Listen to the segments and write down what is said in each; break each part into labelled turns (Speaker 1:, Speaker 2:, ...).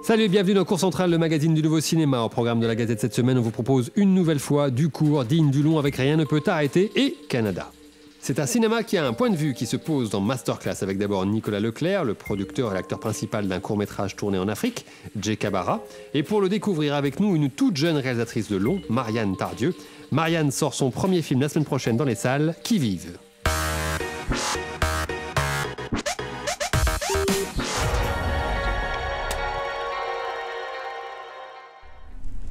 Speaker 1: Salut et bienvenue dans Cours Central, le magazine du nouveau cinéma. Au programme de la Gazette cette semaine, on vous propose une nouvelle fois du court digne du long avec Rien ne peut t'arrêter et Canada. C'est un cinéma qui a un point de vue qui se pose dans Masterclass avec d'abord Nicolas Leclerc, le producteur et l'acteur principal d'un court-métrage tourné en Afrique, Jay Kabara. Et pour le découvrir avec nous, une toute jeune réalisatrice de long, Marianne Tardieu. Marianne sort son premier film la semaine prochaine dans les salles, Qui vive.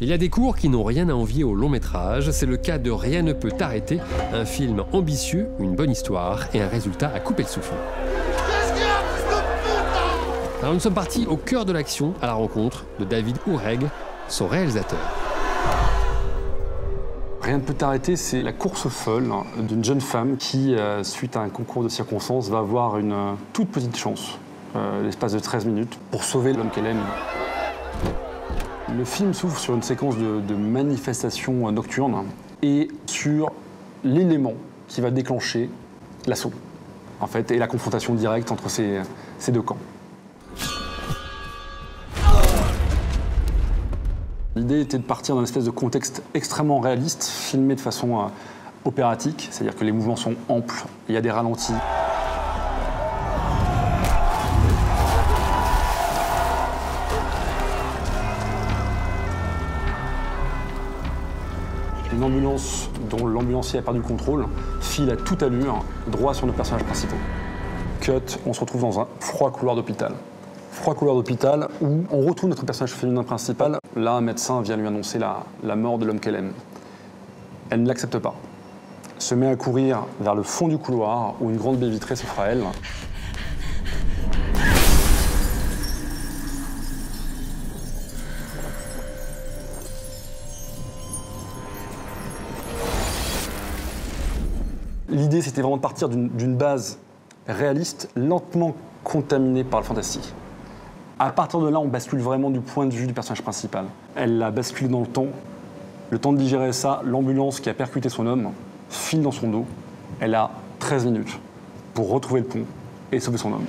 Speaker 1: Il y a des courts qui n'ont rien à envier au long métrage. C'est le cas de Rien ne peut t'arrêter, un film ambitieux, une bonne histoire et un résultat à couper le souffle. Alors nous sommes partis au cœur de l'action à la rencontre de David Oureg, son réalisateur.
Speaker 2: Rien ne peut t'arrêter, c'est la course folle d'une jeune femme qui, suite à un concours de circonstances, va avoir une toute petite chance, l'espace de 13 minutes, pour sauver l'homme qu'elle aime. Le film s'ouvre sur une séquence de manifestations nocturnes et sur l'élément qui va déclencher l'assaut, en fait, et la confrontation directe entre ces deux camps. L'idée était de partir d'un espèce de contexte extrêmement réaliste, filmé de façon opératique, c'est-à-dire que les mouvements sont amples, il y a des ralentis. Une ambulance dont l'ambulancier a perdu le contrôle file à toute allure droit sur nos personnages principaux. Cut, on se retrouve dans un froid couloir d'hôpital. Froid couloir d'hôpital où on retrouve notre personnage féminin principal. Là, un médecin vient lui annoncer la mort de l'homme qu'elle aime. Elle ne l'accepte pas. Se met à courir vers le fond du couloir où une grande baie vitrée s'offre à elle. L'idée, c'était vraiment de partir d'une base réaliste, lentement contaminée par le fantastique. À partir de là, on bascule vraiment du point de vue du personnage principal. Elle l'a basculé dans le temps de digérer ça, l'ambulance qui a percuté son homme file dans son dos. Elle a 13 minutes pour retrouver le pont et sauver son homme.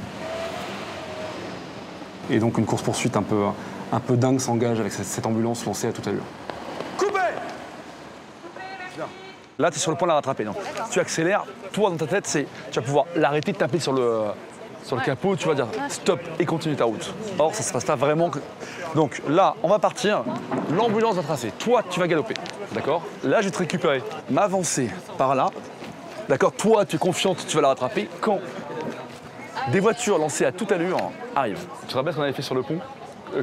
Speaker 2: Et donc une course-poursuite un peu dingue s'engage avec cette ambulance lancée à toute allure.
Speaker 3: Là, tu es sur le point de la rattraper. Non. Si tu accélères, toi, dans ta tête, tu vas pouvoir l'arrêter, taper sur le capot, tu vas dire stop et continue ta route. Or, ça ne se passe pas vraiment. Donc là, on va partir, l'ambulance va tracer. Toi, tu vas galoper, d'accord? Là, je vais te récupérer, m'avancer par là. D'accord? Toi, tu es confiante, tu vas la rattraper. Quand des voitures lancées à toute allure arrivent. Tu te rappelles ce qu'on avait fait sur le pont?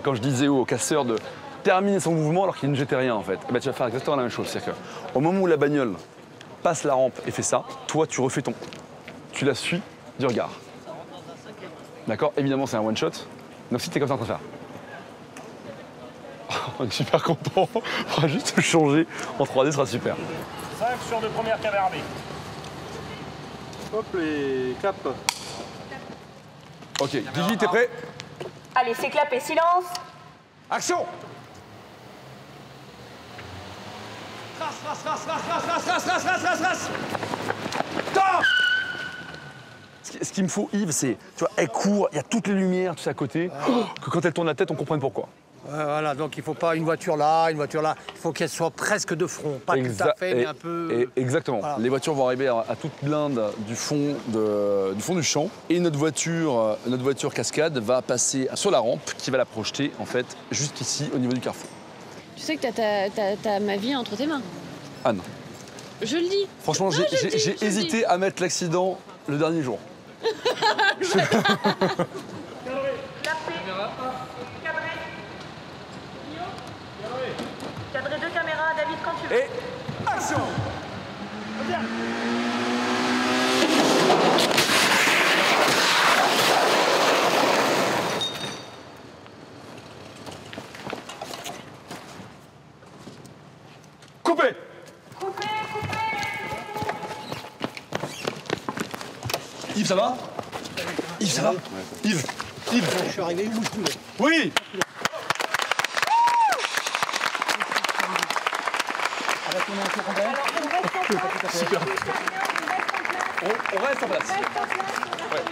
Speaker 3: Quand je disais au casseur de terminer son mouvement alors qu'il ne jetait rien en fait. Et ben, tu vas faire exactement la même chose. C'est-à-dire qu'au moment où la bagnole passe la rampe et fait ça, toi tu refais tu la suis du regard. D'accord? Évidemment c'est un one shot. Donc si t'es comme ça en train de faire. On est super content. On va juste changer en 3D, ce sera super.
Speaker 4: 5 sur de première caméra armée.
Speaker 3: Hop les cap. Ok, Gigi, t'es prêt?
Speaker 5: Allez, c'est clap et silence.
Speaker 3: Action! Race. Top! Ce qu'il me faut, Yves, c'est, tu vois, elle court, il y a toutes les lumières, tout ça à côté, que quand elle tourne la tête, on comprenne pourquoi.
Speaker 4: Voilà, donc il ne faut pas une voiture là, une voiture là. Il faut qu'elle soit presque de front, pas tout à fait, mais un peu...
Speaker 3: Exactement. Voilà. Les voitures vont arriver à toute blinde du fond du champ. Et notre voiture cascade va passer sur la rampe qui va la projeter, en fait, juste ici, au niveau du carrefour.
Speaker 6: Tu sais que t'as ma vie entre tes mains.
Speaker 3: Anne.
Speaker 6: Je le dis.
Speaker 3: Franchement, j'ai hésité à mettre l'accident le dernier jour.
Speaker 5: Cadrez 2 caméras, David, quand tu veux.
Speaker 3: Et action! Coupé! Yves, ça va? Yves, ça va? Yves!
Speaker 4: Je suis arrivé, bouge plus.
Speaker 3: Oui! Super. On reste en place. Ouais.